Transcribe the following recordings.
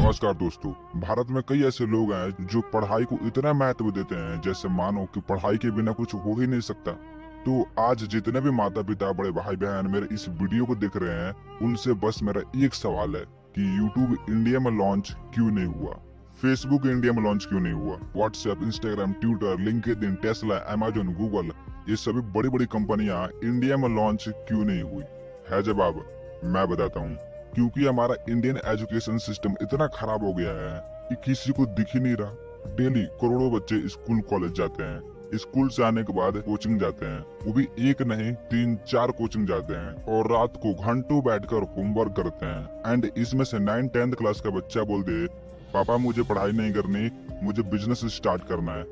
नमस्कार दोस्तों। भारत में कई ऐसे लोग हैं जो पढ़ाई को इतना महत्व देते हैं जैसे मानो कि पढ़ाई के बिना कुछ हो ही नहीं सकता। तो आज जितने भी माता पिता बड़े भाई बहन मेरे इस वीडियो को देख रहे हैं, उनसे बस मेरा एक सवाल है कि यूट्यूब इंडिया में लॉन्च क्यों नहीं हुआ, फेसबुक इंडिया में लॉन्च क्यों नहीं हुआ, WhatsApp, Instagram, Twitter, LinkedIn, Tesla, Amazon, Google, ये सभी बड़ी बड़ी कंपनियां इंडिया में लॉन्च क्यों नहीं हुई। है जवाब, मैं बताता हूँ। क्योंकि हमारा इंडियन एजुकेशन सिस्टम इतना खराब हो गया है कि किसी को दिख ही नहीं रहा। डेली करोड़ों बच्चे स्कूल कॉलेज जाते हैं, स्कूल से आने के बाद कोचिंग जाते हैं, वो भी एक नहीं 3-4 कोचिंग जाते हैं और रात को घंटों बैठकर होमवर्क करते हैं। एंड इसमें से 9-10th क्लास का बच्चा बोल दे, पापा मुझे पढ़ाई नहीं करनी, मुझे बिजनेस स्टार्ट करना है,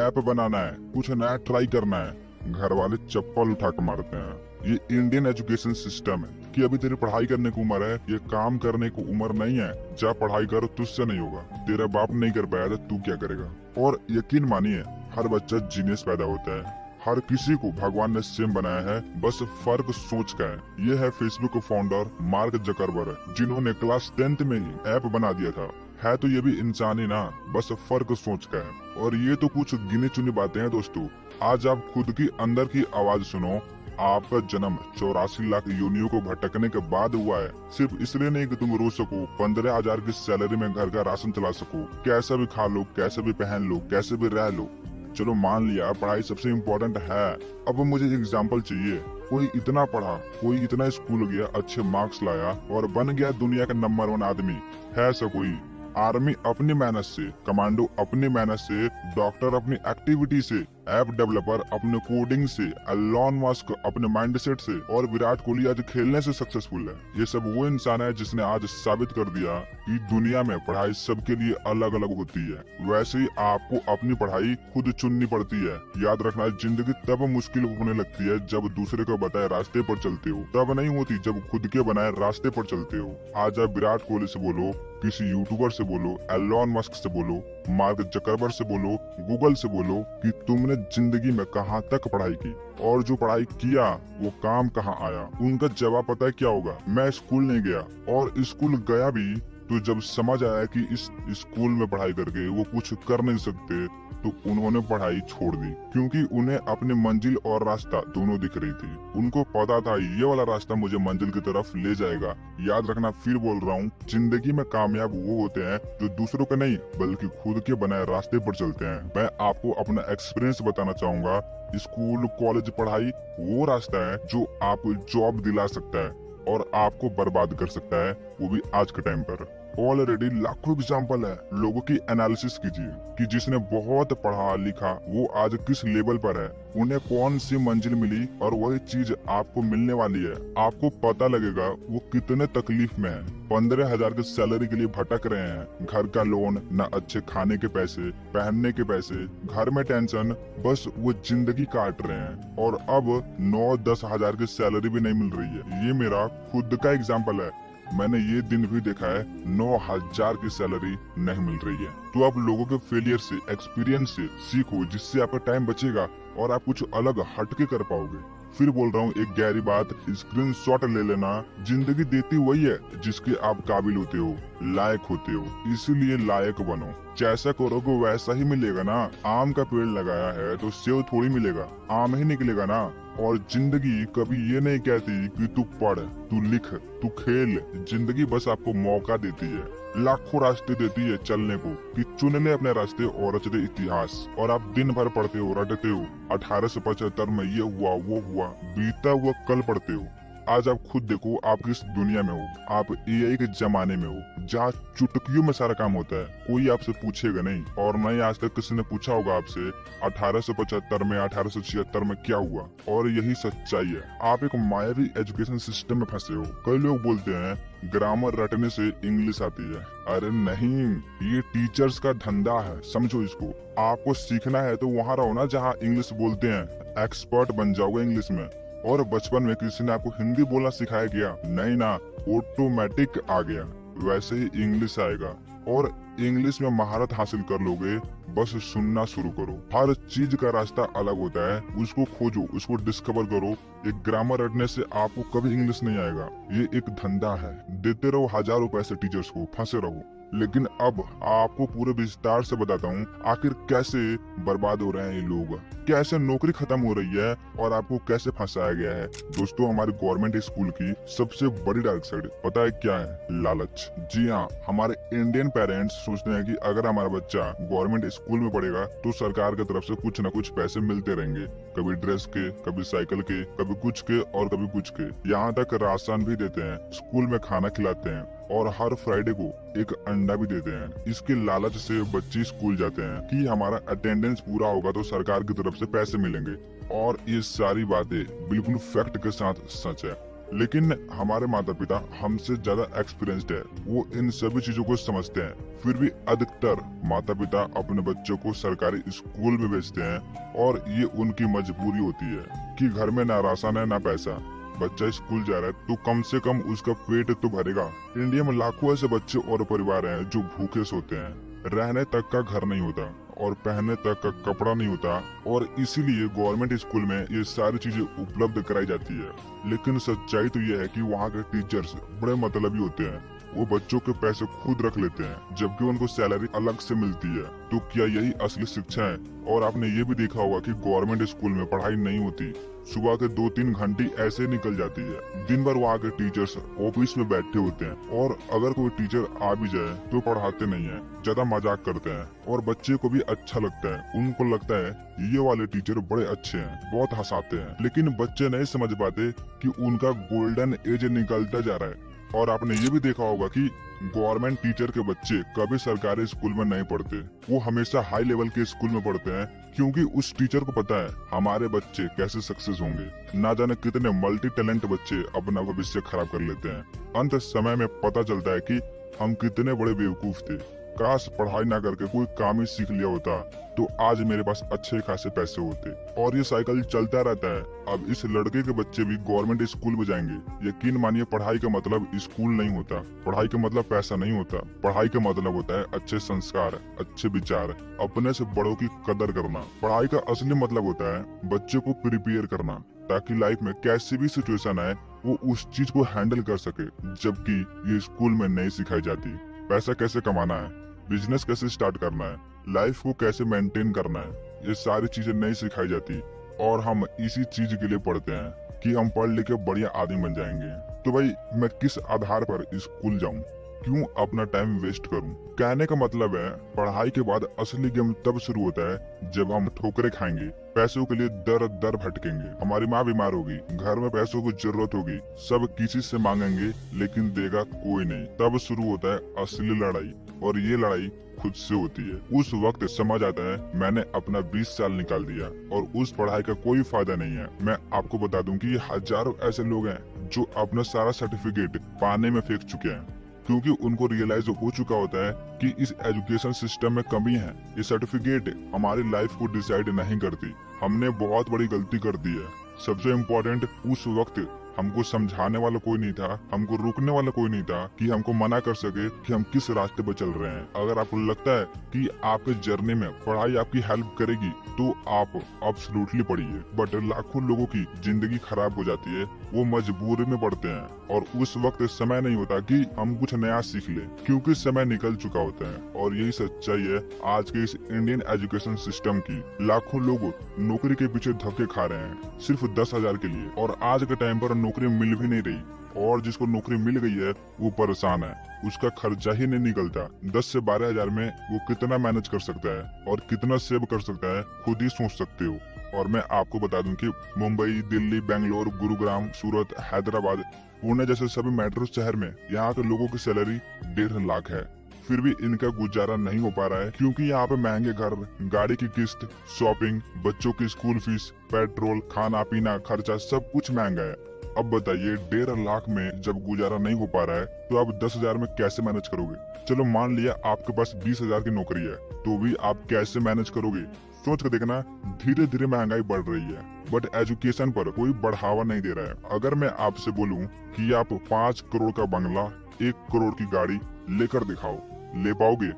ऐप बनाना है, कुछ नया ट्राई करना है, घर वाले चप्पल उठा कर मारते हैं। ये इंडियन एजुकेशन सिस्टम है कि अभी तेरी पढ़ाई करने की उम्र है, ये काम करने की उम्र नहीं है। जा पढ़ाई कर, तुझसे नहीं होगा, तेरा बाप नहीं कर पाया तो तू क्या करेगा। और यकीन मानिए, हर बच्चा जीनियस पैदा होता है, हर किसी को भगवान ने सेम बनाया है, बस फर्क सोच का है। ये है फेसबुक फाउंडर मार्क जकरबर्ग, जिन्होंने क्लास 10th में ही ऐप बना दिया था। है तो ये भी इंसान ही ना, बस फर्क सोच का है। और ये तो कुछ गिनी चुनी बातें हैं दोस्तों। आज आप खुद की अंदर की आवाज सुनो। आपका जन्म 84 लाख योनियों को भटकने के बाद हुआ है, सिर्फ इसलिए नहीं कि तुम रो सको, 15,000 की सैलरी में घर का राशन चला सको, कैसा भी खा लो, कैसे भी पहन लो, कैसे भी रह लो। चलो मान लिया पढ़ाई सबसे इम्पोर्टेंट है। अब मुझे एग्जाम्पल चाहिए। कोई इतना पढ़ा, कोई इतना स्कूल गया, अच्छे मार्क्स लाया और बन गया दुनिया का नंबर 1 आदमी। है ऐसा कोई? आर्मी अपनी मेहनत से, कमांडो अपनी मेहनत से, डॉक्टर अपनी एक्टिविटी से, ऐप डेवलपर अपने कोडिंग से, एलॉन मस्क अपने माइंडसेट से और विराट कोहली आज खेलने से सक्सेसफुल है। ये सब वो इंसान है जिसने आज साबित कर दिया कि दुनिया में पढ़ाई सबके लिए अलग अलग होती है। वैसे ही आपको अपनी पढ़ाई खुद चुननी पड़ती है। याद रखना, जिंदगी तब मुश्किल होने लगती है जब दूसरे को बताए रास्ते पर चलते हो, तब नहीं होती जब खुद के बनाए रास्ते पर चलते हो। आज आप विराट कोहली से बोलो, किसी यूट्यूबर से बोलो, एलॉन मस्क से बोलो, मार्क जकरबर्ग से बोलो, गूगल से बोलो कि तुमने जिंदगी में कहाँ तक पढ़ाई की और जो पढ़ाई किया वो काम कहाँ आया। उनका जवाब पता है क्या होगा? मैं स्कूल नहीं गया, और स्कूल गया भी तो जब समझ आया कि इस स्कूल में पढ़ाई करके वो कुछ कर नहीं सकते तो उन्होंने पढ़ाई छोड़ दी, क्योंकि उन्हें अपनी मंजिल और रास्ता दोनों दिख रही थी। उनको पता था ये वाला रास्ता मुझे मंजिल की तरफ ले जाएगा। याद रखना, फिर बोल रहा हूँ, जिंदगी में कामयाब वो होते हैं जो दूसरों के नहीं बल्कि खुद के बनाए रास्ते पर चलते हैं। मैं आपको अपना एक्सपीरियंस बताना चाहूंगा। स्कूल कॉलेज पढ़ाई वो रास्ता है जो आपको जॉब दिला सकता है और आपको बर्बाद कर सकता है, वो भी आज के टाइम पर। ऑलरेडी लाखों एग्जाम्पल है। लोगों की एनालिसिस कीजिए कि जिसने बहुत पढ़ा लिखा वो आज किस लेवल पर है, उन्हें कौन सी मंजिल मिली, और वही चीज आपको मिलने वाली है। आपको पता लगेगा वो कितने तकलीफ में है। 15,000 की सैलरी के लिए भटक रहे हैं, घर का लोन, न अच्छे खाने के पैसे, पहनने के पैसे, घर में टेंशन, बस वो जिंदगी काट रहे हैं। और अब 9-10 हजार की सैलरी भी नहीं मिल रही है। ये मेरा खुद का एग्जाम्पल है। मैंने ये दिन भी देखा है 9,000 की सैलरी नहीं मिल रही है। तो आप लोगों के फेलियर से, एक्सपीरियंस से सीखो, जिससे आपका टाइम बचेगा और आप कुछ अलग हटके कर पाओगे। फिर बोल रहा हूँ एक गहरी बात, स्क्रीनशॉट ले लेना। जिंदगी देती वही है जिसके आप काबिल होते हो, लायक होते हो, इसीलिए लायक बनो। जैसा करोगे वैसा ही मिलेगा ना। आम का पेड़ लगाया है तो सेब थोड़ी मिलेगा, आम ही निकलेगा ना। और जिंदगी कभी ये नहीं कहती कि तू पढ़, तू लिख, तू खेल। जिंदगी बस आपको मौका देती है, लाखों रास्ते देती है चलने को कि चुन ले अपने रास्ते और रच दे इतिहास। और आप दिन भर पढ़ते हो, रटते हो, 1875 में ये हुआ वो हुआ, बीता हुआ कल पढ़ते हो। आज आप खुद देखो, आप किस दुनिया में हो। आप एआई के जमाने में हो, जहाँ चुटकियों में सारा काम होता है। कोई आपसे पूछेगा नहीं, और न ही आज तक किसी ने पूछा होगा आपसे 1875 में, 1876 में क्या हुआ। और यही सच्चाई है। आप एक मायावी एजुकेशन सिस्टम में फंसे हो। कई लोग बोलते हैं ग्रामर रटने से इंग्लिश आती है। अरे नहीं, ये टीचर्स का धंधा है, समझो इसको। आपको सीखना है तो वहाँ रहो ना जहाँ इंग्लिश बोलते हैं, एक्सपर्ट बन जाओगे इंग्लिश में। और बचपन में किसी ने आपको हिंदी बोलना सिखाया गया? नहीं ना, ऑटोमेटिक आ गया। वैसे ही इंग्लिश आएगा, और इंग्लिश में महारत हासिल कर लोगे। बस सुनना शुरू करो। हर चीज का रास्ता अलग होता है, उसको खोजो, उसको डिस्कवर करो। एक ग्रामर रटने से आपको कभी इंग्लिश नहीं आएगा। ये एक धंधा है। देते रहो हजारों पैसे टीचर्स को, फंसे रहो। लेकिन अब आपको पूरे विस्तार से बताता हूँ आखिर कैसे बर्बाद हो रहे हैं ये लोग, कैसे नौकरी खत्म हो रही है और आपको कैसे फंसाया गया है। दोस्तों, हमारे गवर्नमेंट स्कूल की सबसे बड़ी डार्क साइड पता है क्या है? लालच। जी हाँ, हमारे इंडियन पेरेंट्स सोचते हैं कि अगर हमारा बच्चा गवर्नमेंट स्कूल में पढ़ेगा तो सरकार की तरफ से कुछ न कुछ पैसे मिलते रहेंगे, कभी ड्रेस के, कभी साइकिल के, कभी कुछ के और कभी कुछ के। यहाँ तक राशन भी देते हैं, स्कूल में खाना खिलाते हैं और हर फ्राइडे को एक अंडा भी देते हैं। इसके लालच से बच्चे स्कूल जाते हैं कि हमारा अटेंडेंस पूरा होगा तो सरकार की तरफ से पैसे मिलेंगे, और ये सारी बातें बिल्कुल फैक्ट के साथ सच है। लेकिन हमारे माता पिता हमसे ज्यादा एक्सपीरियंस्ड है, वो इन सभी चीजों को समझते हैं। फिर भी अधिकतर माता पिता अपने बच्चों को सरकारी स्कूल में भेजते हैं, और ये उनकी मजबूरी होती है कि घर में ना राशन है ना पैसा। बच्चा स्कूल जा रहा है तो कम से कम उसका पेट तो भरेगा। इंडिया में लाखों ऐसे बच्चे और परिवार हैं जो भूखे सोते हैं, रहने तक का घर नहीं होता और पहनने तक का कपड़ा नहीं होता, और इसीलिए गवर्नमेंट स्कूल में ये सारी चीजें उपलब्ध कराई जाती है। लेकिन सच्चाई तो ये है कि वहाँ के टीचर्स बड़े मतलबी होते हैं, वो बच्चों के पैसे खुद रख लेते हैं जबकि उनको सैलरी अलग से मिलती है। तो क्या यही असली शिक्षा है? और आपने ये भी देखा होगा कि गवर्नमेंट स्कूल में पढ़ाई नहीं होती, सुबह के 2-3 घंटे ऐसे निकल जाती है। दिन भर वहाँ के टीचर्स ऑफिस में बैठे होते हैं, और अगर कोई टीचर आ भी जाए तो पढ़ाते नहीं है, ज्यादा मजाक करते हैं, और बच्चे को भी अच्छा लगता है। उनको लगता है ये वाले टीचर बड़े अच्छे हैं, बहुत हंसाते हैं। लेकिन बच्चे नहीं समझ पाते कि उनका गोल्डन एज निकलता जा रहा है। और आपने ये भी देखा होगा कि गवर्नमेंट टीचर के बच्चे कभी सरकारी स्कूल में नहीं पढ़ते, वो हमेशा हाई लेवल के स्कूल में पढ़ते हैं, क्योंकि उस टीचर को पता है हमारे बच्चे कैसे सक्सेस होंगे। ना जाने कितने मल्टी टैलेंट बच्चे अपना भविष्य खराब कर लेते हैं। अंत समय में पता चलता है कि हम कितने बड़े बेवकूफ थे। काश पढ़ाई ना करके कोई काम ही सीख लिया होता तो आज मेरे पास अच्छे खासे पैसे होते। और ये साइकिल चलता रहता है। अब इस लड़के के बच्चे भी गवर्नमेंट स्कूल में जाएंगे। यकीन मानिए, पढ़ाई का मतलब स्कूल नहीं होता, पढ़ाई का मतलब पैसा नहीं होता, पढ़ाई का मतलब होता है अच्छे संस्कार, अच्छे विचार, अपने से बड़ों की कदर करना। पढ़ाई का असली मतलब होता है बच्चे को प्रिपेयर करना, ताकि लाइफ में कैसी भी सिचुएशन आए वो उस चीज को हैंडल कर सके, जबकि ये स्कूल में नहीं सिखाई जाती। पैसा कैसे कमाना है, बिजनेस कैसे स्टार्ट करना है, लाइफ को कैसे मेंटेन करना है, ये सारी चीजें नहीं सिखाई जाती। और हम इसी चीज के लिए पढ़ते हैं कि हम पढ़ लिख के बढ़िया आदमी बन जाएंगे। तो भाई, मैं किस आधार पर स्कूल जाऊं, क्यों अपना टाइम वेस्ट करूं? कहने का मतलब है, पढ़ाई के बाद असली गेम तब शुरू होता है जब हम ठोकरें खाएंगे, पैसों के लिए दर दर भटकेंगे, हमारी माँ बीमार होगी, घर में पैसों की जरूरत होगी, सब किसी से मांगेंगे लेकिन देगा कोई नहीं। तब शुरू होता है असली लड़ाई, और ये लड़ाई खुद से होती है। उस वक्त समझ आता है मैंने अपना 20 साल निकाल दिया और उस पढ़ाई का कोई फायदा नहीं है। मैं आपको बता दूं कि हजारों ऐसे लोग हैं जो अपना सारा सर्टिफिकेट पानी में फेंक चुके हैं, क्योंकि उनको रियलाइज हो चुका होता है कि इस एजुकेशन सिस्टम में कमी है। ये सर्टिफिकेट हमारी लाइफ को डिसाइड नहीं करती। हमने बहुत बड़ी गलती कर दी है। सबसे इम्पोर्टेंट, उस वक्त हमको समझाने वाला कोई नहीं था, हमको रोकने वाला कोई नहीं था कि हमको मना कर सके कि हम किस रास्ते पर चल रहे हैं। अगर आपको लगता है कि आपके जर्नी में पढ़ाई आपकी हेल्प करेगी तो आप एब्सोल्युटली पढ़िए। बट लाखों लोगों की जिंदगी खराब हो जाती है, वो मजबूरी में पढ़ते हैं, और उस वक्त समय नहीं होता कि हम कुछ नया सीख ले, क्योंकि समय निकल चुका होता है। और यही सच्चाई है आज के इस इंडियन एजुकेशन सिस्टम की। लाखों लोग नौकरी के पीछे धक्के खा रहे हैं सिर्फ 10,000 के लिए, और आज के टाइम पर नौकरी मिल भी नहीं रही, और जिसको नौकरी मिल गई है वो परेशान है, उसका खर्चा ही नहीं निकलता। 10 से 12,000 में वो कितना मैनेज कर सकता है और कितना सेव कर सकता है, खुद ही सोच सकते हो। और मैं आपको बता दूं कि मुंबई, दिल्ली, बेंगलोर, गुरुग्राम, सूरत, हैदराबाद, पुणे जैसे सभी मेट्रो शहर में यहाँ के लोगों की सैलरी 1.5 लाख है। फिर भी इनका गुजारा नहीं हो पा रहा है, क्योंकि यहाँ पे महंगे घर, गाड़ी की किस्त, शॉपिंग, बच्चों की स्कूल फीस, पेट्रोल, खाना पीना खर्चा सब कुछ महंगा है। अब बताइए, 1.5 लाख में जब गुजारा नहीं हो पा रहा है तो आप 10,000 में कैसे मैनेज करोगे? चलो मान लिया आपके पास 20,000 की नौकरी है, तो भी आप कैसे मैनेज करोगे? सोच कर देखना, धीरे धीरे महंगाई बढ़ रही है, बट एजुकेशन पर कोई बढ़ावा नहीं दे रहा है। अगर मैं आपसे बोलूं कि आप 5 करोड़ का बंगला, 1 करोड़ की गाड़ी लेकर दिखाओ, ले पाओगे?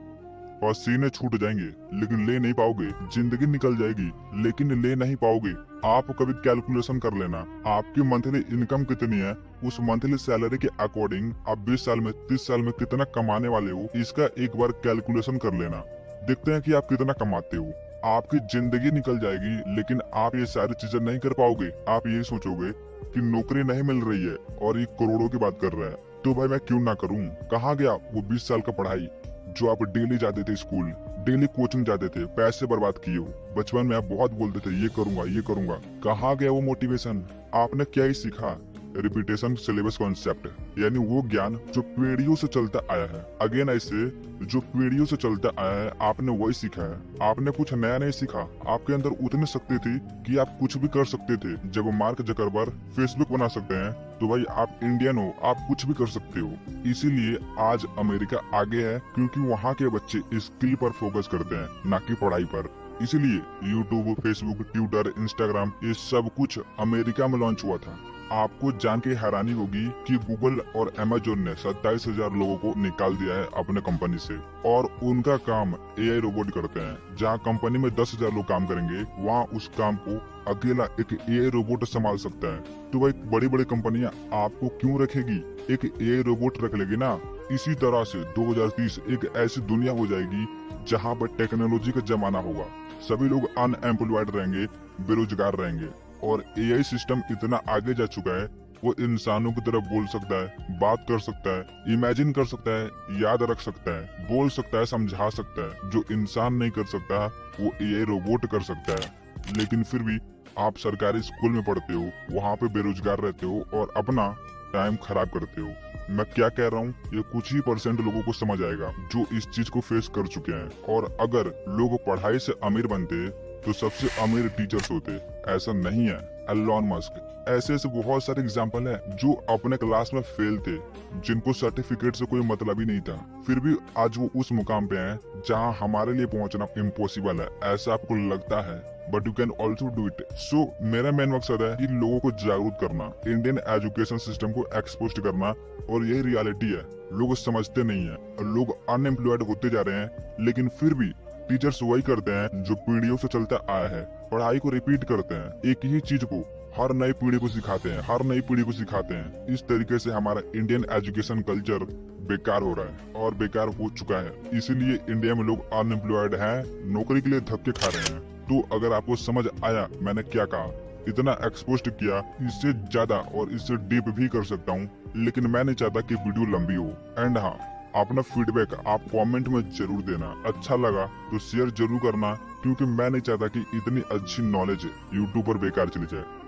पसीने छूट जाएंगे लेकिन ले नहीं पाओगे, जिंदगी निकल जाएगी लेकिन ले नहीं पाओगे। आप कभी कैलकुलेशन कर लेना, आपकी मंथली इनकम कितनी है, उस मंथली सैलरी के अकॉर्डिंग आप 20 साल में 30 साल में कितना कमाने वाले हो, इसका एक बार कैलकुलेशन कर लेना। देखते हैं कि आप कितना कमाते हो। आपकी जिंदगी निकल जाएगी लेकिन आप ये सारी चीजें नहीं कर पाओगे। आप ये सोचोगे कि नौकरी नहीं मिल रही है और ये करोड़ों की बात कर रहा है, तो भाई मैं क्यों ना करूं। कहाँ गया वो 20 साल का पढ़ाई जो आप डेली जाते थे स्कूल, डेली कोचिंग जाते थे, पैसे बर्बाद किए हो। बचपन में आप बहुत बोलते थे ये करूंगा ये करूंगा। कहाँ गया वो मोटिवेशन। आपने क्या ही सीखा। रिपीटेशन सिलेबस कॉन्सेप्ट, यानी वो ज्ञान जो पीढ़ियों से चलता आया है। अगेन ऐसे जो पीढ़ियों से चलता आया है, आपने वही सीखा है। आपने कुछ नया नहीं सीखा। आपके अंदर उतनी शक्ति थी कि आप कुछ भी कर सकते थे। जब मार्क जकरबर्ग फेसबुक बना सकते हैं तो भाई आप इंडियन हो, आप कुछ भी कर सकते हो। इसीलिए आज अमेरिका आगे है, क्योंकि वहाँ के बच्चे स्किल पर फोकस करते हैं, ना कि पढ़ाई पर। इसीलिए यूट्यूब, फेसबुक, ट्विटर, इंस्टाग्राम, ये सब कुछ अमेरिका में लॉन्च हुआ था। आपको जान के हैरानी होगी कि गूगल और अमेजोन ने 27,000 लोगों को निकाल दिया है अपने कंपनी से, और उनका काम एआई रोबोट करते हैं। जहां कंपनी में 10,000 लोग काम करेंगे, वहां उस काम को अकेला एक एआई रोबोट संभाल सकता है। तो भाई बड़ी बड़ी कंपनियां आपको क्यों रखेगी, एक एआई रोबोट रख लेगी ना। इसी तरह से 2030 एक ऐसी दुनिया हो जाएगी जहाँ पर टेक्नोलॉजी का जमाना होगा। सभी लोग अनएम्प्लॉयड रहेंगे, बेरोजगार रहेंगे, और एआई सिस्टम इतना आगे जा चुका है, वो इंसानों की तरह बोल सकता है, बात कर सकता है, इमेजिन कर सकता है, याद रख सकता है, बोल सकता है, समझा सकता है। जो इंसान नहीं कर सकता वो एआई रोबोट कर सकता है। लेकिन फिर भी आप सरकारी स्कूल में पढ़ते हो, वहाँ पे बेरोजगार रहते हो और अपना टाइम खराब करते हो। मैं क्या कह रहा हूँ ये कुछ ही % लोगों को समझ आएगा जो इस चीज को फेस कर चुके हैं। और अगर लोग पढ़ाई से अमीर बनते तो सबसे अमीर टीचर्स होते। ऐसा नहीं है। एलोन मस्क, ऐसे ऐसे बहुत सारे एग्जाम्पल है जो अपने क्लास में फेल थे, जिनको सर्टिफिकेट से कोई मतलब ही नहीं था, फिर भी आज वो उस मुकाम पे हैं जहां हमारे लिए पहुंचना इम्पॉसिबल है। ऐसा आपको लगता है, but you can also do it. So मेरा मेन मकसद है कि लोगों को जागरूक करना, इंडियन एजुकेशन सिस्टम को एक्सपोज करना, और यही रियलिटी है। लोग समझते नहीं है, लोग अनएम्प्लॉयड होते जा रहे हैं, लेकिन फिर भी टीचर्स वही करते हैं जो पीढ़ियों से चलता आया है। पढ़ाई को रिपीट करते हैं, एक ही चीज को हर नई पीढ़ी को सिखाते हैं, हर नई पीढ़ी को सिखाते हैं। इस तरीके से हमारा इंडियन एजुकेशन कल्चर बेकार हो रहा है और बेकार हो चुका है। इसीलिए इंडिया में लोग अनएम्प्लॉयड हैं, नौकरी के लिए धक्के खा रहे हैं। तो अगर आपको समझ आया मैंने क्या कहा, इतना एक्सपोज किया, इससे ज्यादा और इससे डीप भी कर सकता हूँ, लेकिन मैं नहीं चाहता कि वीडियो लंबी हो। एंड हाँ, अपना फीडबैक आप कमेंट में जरूर देना। अच्छा लगा तो शेयर जरूर करना, क्योंकि मैं नहीं चाहता कि इतनी अच्छी नॉलेज यूट्यूब पर बेकार चली जाए।